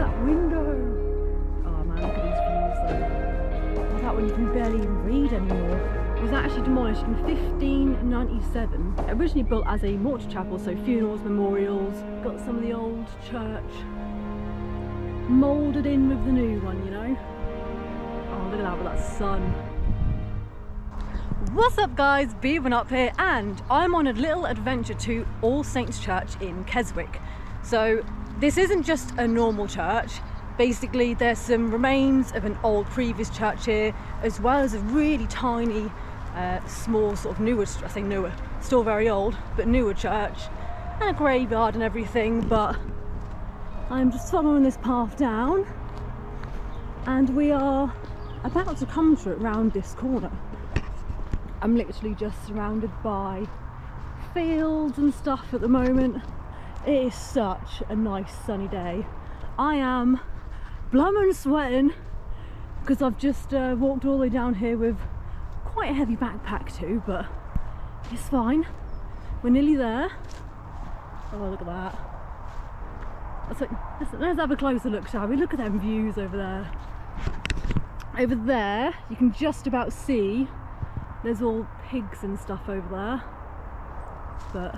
that window. Oh man, look at these views though. That one you can barely even read anymore. It was actually demolished in 1597. Originally built as a mortuary chapel, so funerals, memorials. Got some of the old church moulded in with the new one, you know. Oh, look at that with that sun. What's up guys, B1 up here, and I'm on a little adventure to All Saints Church in Keswick. So this isn't just a normal church. Basically there's some remains of an old previous church here, as well as a really tiny small sort of newer, I say newer, still very old, but newer church, and a graveyard and everything. But I'm just following this path down and we are about to come to it round this corner. I'm literally just surrounded by fields and stuff at the moment. It is such a nice sunny day. I am blummin' sweating because I've just walked all the way down here with quite a heavy backpack too, but it's fine. We're nearly there. Oh, look at that. Let's have a closer look, shall we? Look at them views over there. Over there, you can just about see there's all pigs and stuff over there, but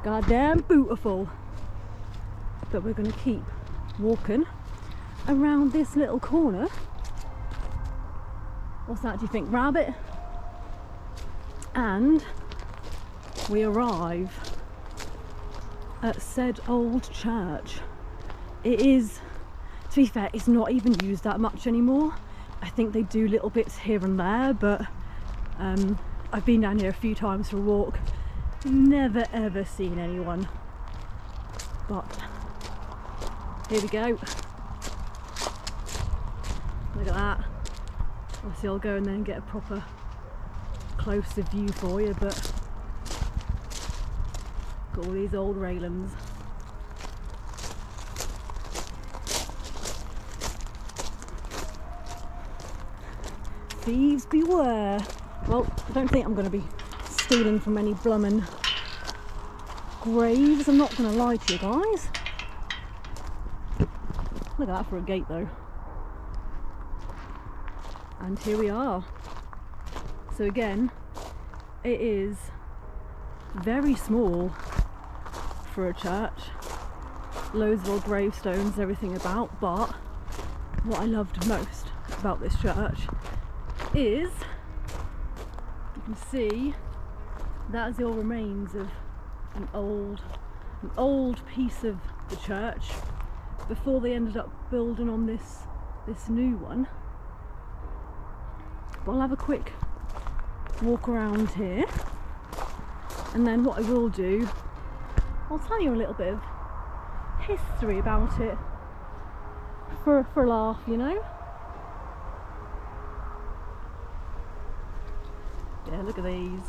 goddamn beautiful. But we're going to keep walking around this little corner. What's that, do you think? Rabbit? And we arrive at said old church. It is, to be fair, it's not even used that much anymore. I think they do little bits here and there, but I've been down here a few times for a walk, never ever seen anyone. But here we go. Look at that. Obviously I'll go and then get a proper closer view for you, but got all these old railings. Thieves beware. Well, I don't think I'm going to be stealing from any blummin' graves, I'm not going to lie to you guys. Look at that for a gate though. And here we are. So again, it is very small for a church. Loads of old gravestones, everything about, but what I loved most about this church is, you can see that is the old remains of an old piece of the church before they ended up building on this new one. But I'll have a quick walk around here, and then what I will do, I'll tell you a little bit of history about it for a laugh, you know. Yeah, look at these.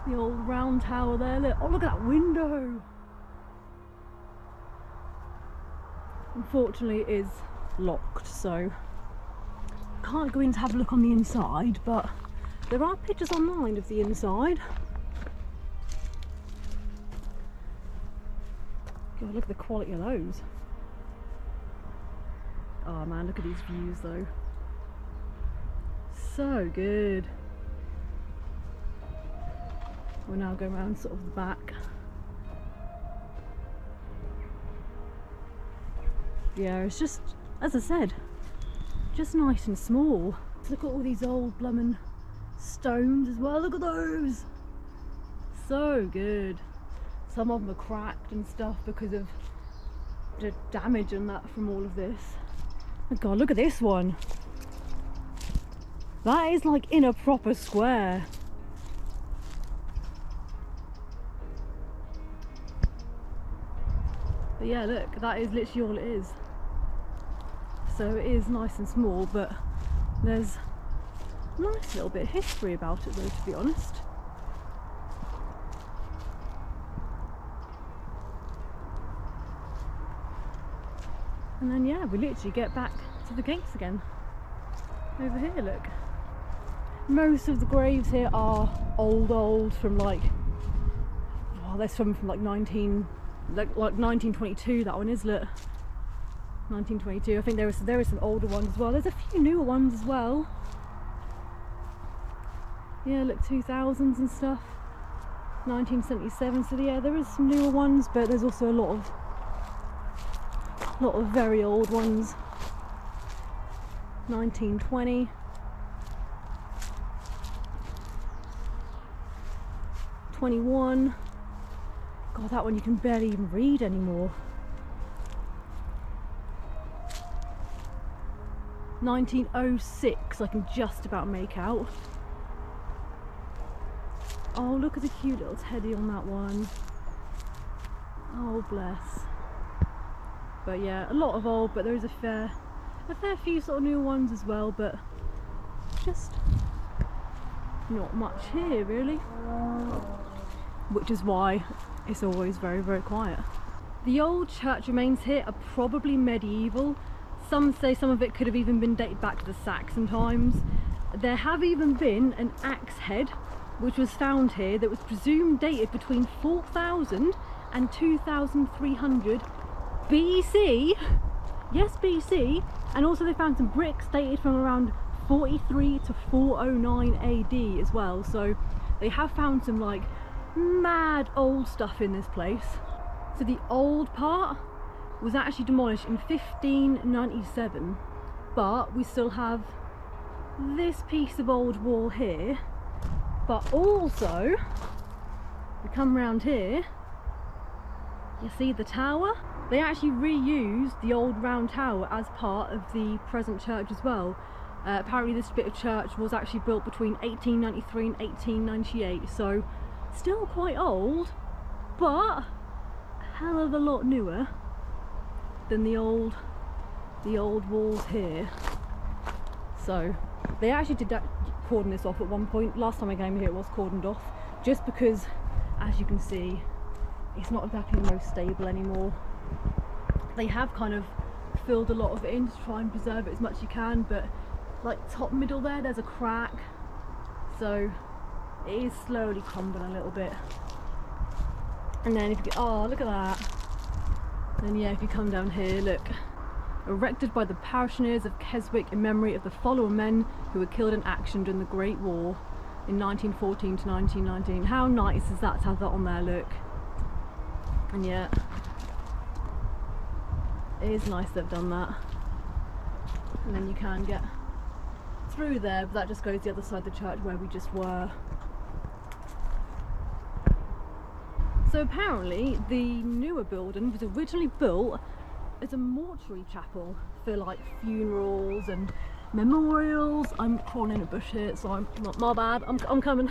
The old round tower there. Look. Oh, look at that window. Unfortunately, it is locked, so can't go in to have a look on the inside, but there are pictures online of the inside. God, look at the quality of those. Oh man, look at these views though. So good. We're now going around sort of the back. Yeah, it's just, as I said, just nice and small. Look at all these old blummin' stones as well. Look at those. So good. Some of them are cracked and stuff because of the damage and that from all of this. Oh God, look at this one. That is like in a proper square. But yeah, look, that is literally all it is. So it is nice and small, but there's a nice little bit of history about it though, to be honest. And then yeah, we literally get back to the gates again. Over here, look. Most of the graves here are old from like, well, there's some from like 19 like 1922. That one is, look, 1922. I think there is some older ones as well. There's a few newer ones as well. Yeah, look, 2000s and stuff. 1977. So yeah, there is some newer ones, but there's also a lot of very old ones. 1920. 21. God, that one you can barely even read anymore. 1906, I can just about make out. Oh, look at the cute little teddy on that one. Oh, bless. But yeah, a lot of old, but there is a fair few sort of new ones as well, but just not much here really, which is why it's always very, very quiet. The old church remains here are probably medieval. Some say some of it could have even been dated back to the Saxon times. There have even been an axe head which was found here that was presumed dated between 4000 and 2300 BC. Yes, BC. And also they found some bricks dated from around 43 to 409 AD as well. So they have found some like mad old stuff in this place. So the old part was actually demolished in 1597, but we still have this piece of old wall here. But also, we come round here, you see the tower? They actually reused the old round tower as part of the present church as well. Apparently this bit of church was actually built between 1893 and 1898, so still quite old, but a hell of a lot newer than the old walls here. So they actually did that, cordon this off at one point. Last time I came here it was cordoned off, just because, as you can see, it's not exactly the most stable anymore. They have kind of filled a lot of it in to try and preserve it as much as you can, but like top middle there's a crack, so it is slowly crumbling a little bit. And then if you get, oh look at that, then yeah, if you come down here, look, erected by the parishioners of Keswick in memory of the fallen men who were killed in action during the Great War in 1914 to 1919. How nice is that to have that on there, look. And yeah, it is nice they've done that. And then you can get through there, but that just goes the other side of the church where we just were. So apparently the newer building was originally built as a mortuary chapel for like funerals and memorials. I'm crawling in a bush here, so I'm not, my bad, I'm coming.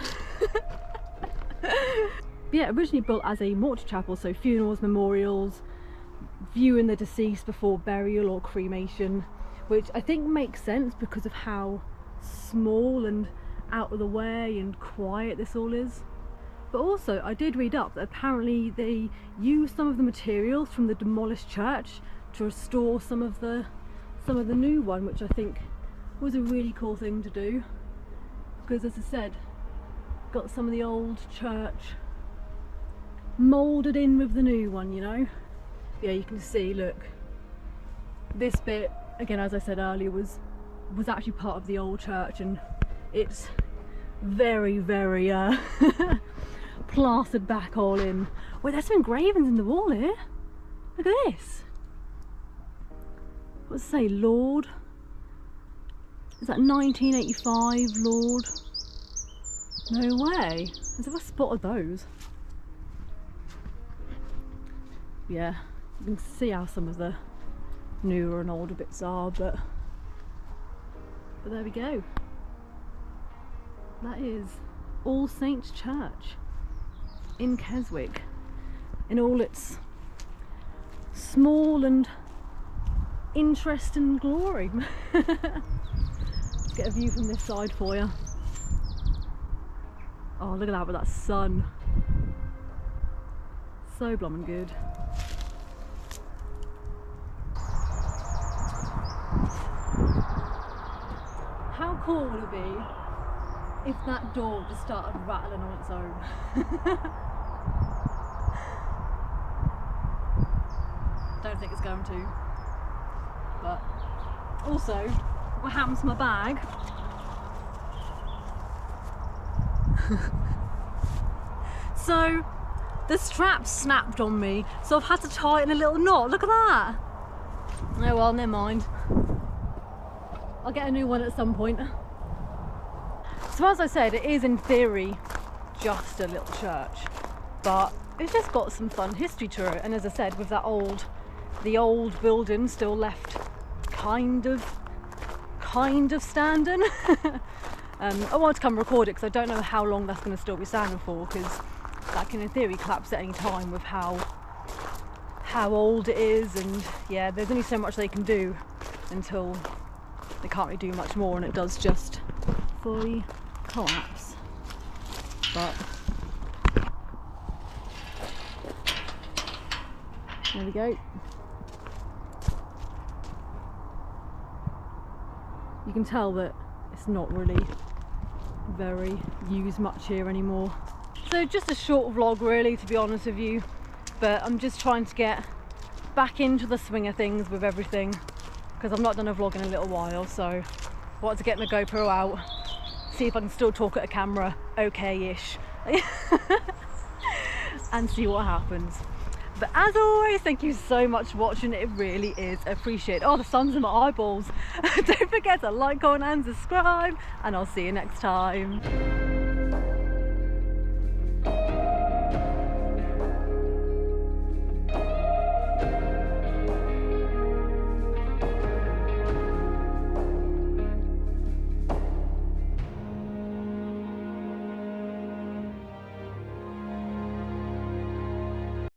Yeah, originally built as a mortuary chapel, so funerals, memorials, viewing the deceased before burial or cremation, which I think makes sense because of how small and out of the way and quiet this all is. But also I did read up that apparently they used some of the materials from the demolished church to restore some of the new one, which I think was a really cool thing to do, because as I said, got some of the old church moulded in with the new one, you know. Yeah, you can see, look, this bit again, as I said earlier, was actually part of the old church, and it's very, very plastered back all in. Wait, there's some engravings in the wall here. Look at this. What's it say, Lord? Is that 1985 Lord? No way. I've never spotted those. Yeah, you can see how some of the newer and older bits are, but there we go. That is All Saints Church in Keswick in all its small and interesting glory. Let's get a view from this side for you. Oh, look at that with that sun. So blooming good. How cool would it be if that door just started rattling on its own? Don't think it's going to. But also, what happened to my bag? So the strap snapped on me, so I've had to tie it in a little knot. Look at that. Oh well, never mind. I'll get a new one at some point. So as I said, it is in theory just a little church, but it's just got some fun history to it. And as I said, with that the old building still left kind of standing. I wanted to come record it because I don't know how long that's going to still be standing for, because that can in theory collapse at any time with how old it is. And yeah, there's only so much they can do until they can't really do much more, and it does just fully collapse. But there we go. You can tell that it's not really very used much here anymore. So just a short vlog really, to be honest with you, but I'm just trying to get back into the swing of things with everything, because I've not done a vlog in a little while, so I wanted to get my GoPro out, see if I can still talk at a camera okay-ish and see what happens. But as always, thank you so much for watching. It really is appreciated. Oh, the sun's in my eyeballs. Don't forget to like, comment and subscribe, and I'll see you next time.